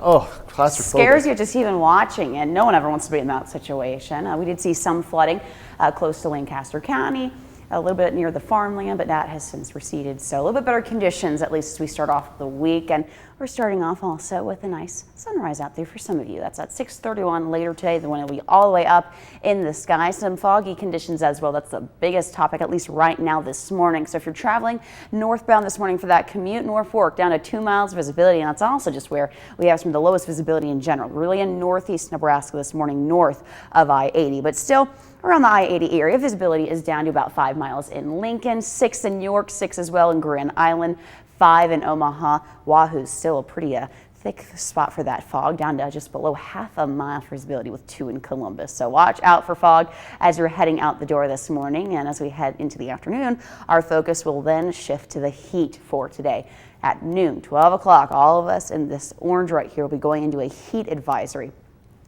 Oh, claustrophobic. Scares you just even watching, and no one ever wants to be in that situation. We did see some flooding close to Lancaster County, a little bit near the farmland, but that has since receded. So a little bit better conditions, at least as we start off the week. And we're starting off also with a nice sunrise out there for some of you. That's at 6:31 later today. The one will be all the way up in the sky. Some foggy conditions as well. That's the biggest topic, at least right now this morning. So if you're traveling northbound this morning for that commute, Norfolk down to 2 miles visibility. And that's also just where we have some of the lowest visibility in general, really in northeast Nebraska this morning, north of I-80. But still, around the I-80 area, visibility is down to about 5 miles in Lincoln, 6 in York, 6 as well in Grand Island, 5 in Omaha. Wahoo's still a pretty thick spot for that fog, down to just below half a mile for visibility with 2 in Columbus. So watch out for fog as you're heading out the door this morning. And as we head into the afternoon, our focus will then shift to the heat for today. At noon, 12 o'clock, all of us in this orange right here will be going into a heat advisory.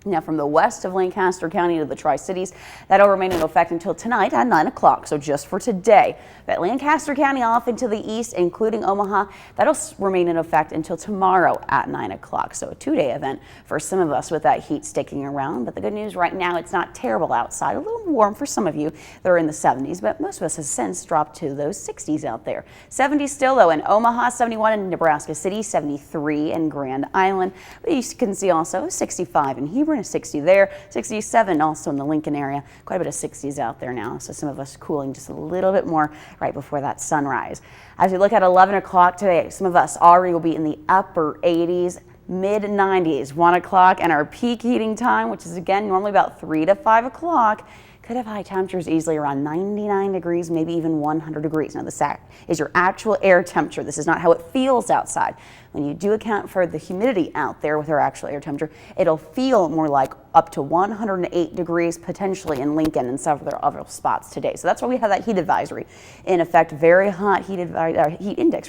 Now, from the west of Lancaster County to the Tri-Cities, that'll remain in effect until tonight at 9 o'clock, so just for today. But Lancaster County off into the east, including Omaha, that'll remain in effect until tomorrow at 9 o'clock. So a 2-day event for some of us with that heat sticking around. But the good news right now, it's not terrible outside. A little warm for some of you that are in the 70s, but most of us have since dropped to those 60s out there. 70 still, though, in Omaha, 71 in Nebraska City, 73 in Grand Island. But you can see also 65 in Hebron. A 60 there, 67 also in the Lincoln area. Quite a bit of 60s out there now, so some of us cooling just a little bit more right before that sunrise. As we look at 11 o'clock today, some of us already will be in the upper 80s, mid 90s, 1 o'clock, and our peak heating time, which is again normally about 3 to 5 o'clock, could have high temperatures easily around 99 degrees, maybe even 100 degrees. Now, this is your actual air temperature. This is not how it feels outside. When you do account for the humidity out there with our actual air temperature, it'll feel more like up to 108 degrees potentially in Lincoln and several other spots today. So that's why we have that heat advisory in effect. Very hot heat index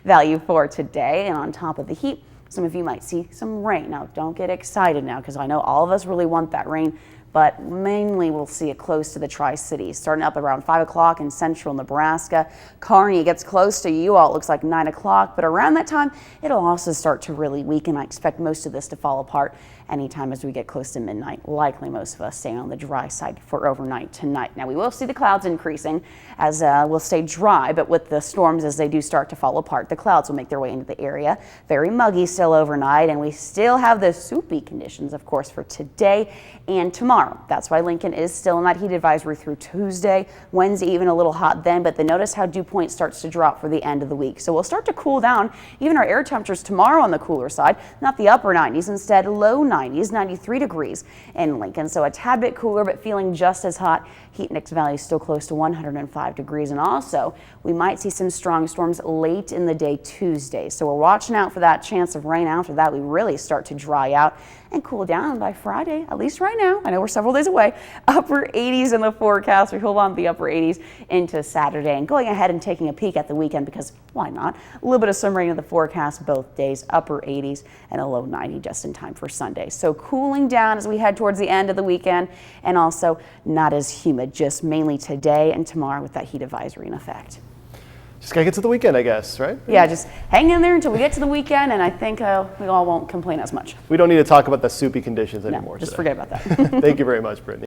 value for today. And on top of the heat, some of you might see some rain. Now, don't get excited now, because I know all of us really want that rain, but mainly we'll see it close to the Tri-Cities, starting up around 5 o'clock in central Nebraska. Kearney gets close to you all, it looks like 9 o'clock, but around that time, it'll also start to really weaken. I expect most of this to fall apart anytime as we get close to midnight. Likely most of us staying on the dry side for overnight tonight. Now, we will see the clouds increasing as we'll stay dry, but with the storms as they do start to fall apart, the clouds will make their way into the area. Very muggy still overnight, and we still have the soupy conditions, of course, for today and tomorrow. That's why Lincoln is still in that heat advisory through Tuesday, Wednesday, even a little hot then, but then notice how dew point starts to drop for the end of the week. So we'll start to cool down, even our air temperatures tomorrow on the cooler side, not the upper 90s, instead low 90s, 93 degrees in Lincoln. So a tad bit cooler, but feeling just as hot. Heat index value is still close to 105 degrees. And also, we might see some strong storms late in the day Tuesday. So we're watching out for that chance of rain. After that, we really start to dry out and cool down by Friday, at least right now. I know we're several days away. Upper 80s in the forecast. We hold on to the upper 80s into Saturday, and going ahead and taking a peek at the weekend, because why not? A little bit of some rain in the forecast both days, upper 80s and a low 90 just in time for Sunday. So cooling down as we head towards the end of the weekend, and also not as humid, just mainly today and tomorrow with that heat advisory in effect. Just gotta get to the weekend, I guess, right? Yeah, just hang in there until we get to the weekend, and I think we all won't complain as much. We don't need to talk about the soupy conditions anymore. No, just today. forget about that. Thank you very much, Brittany.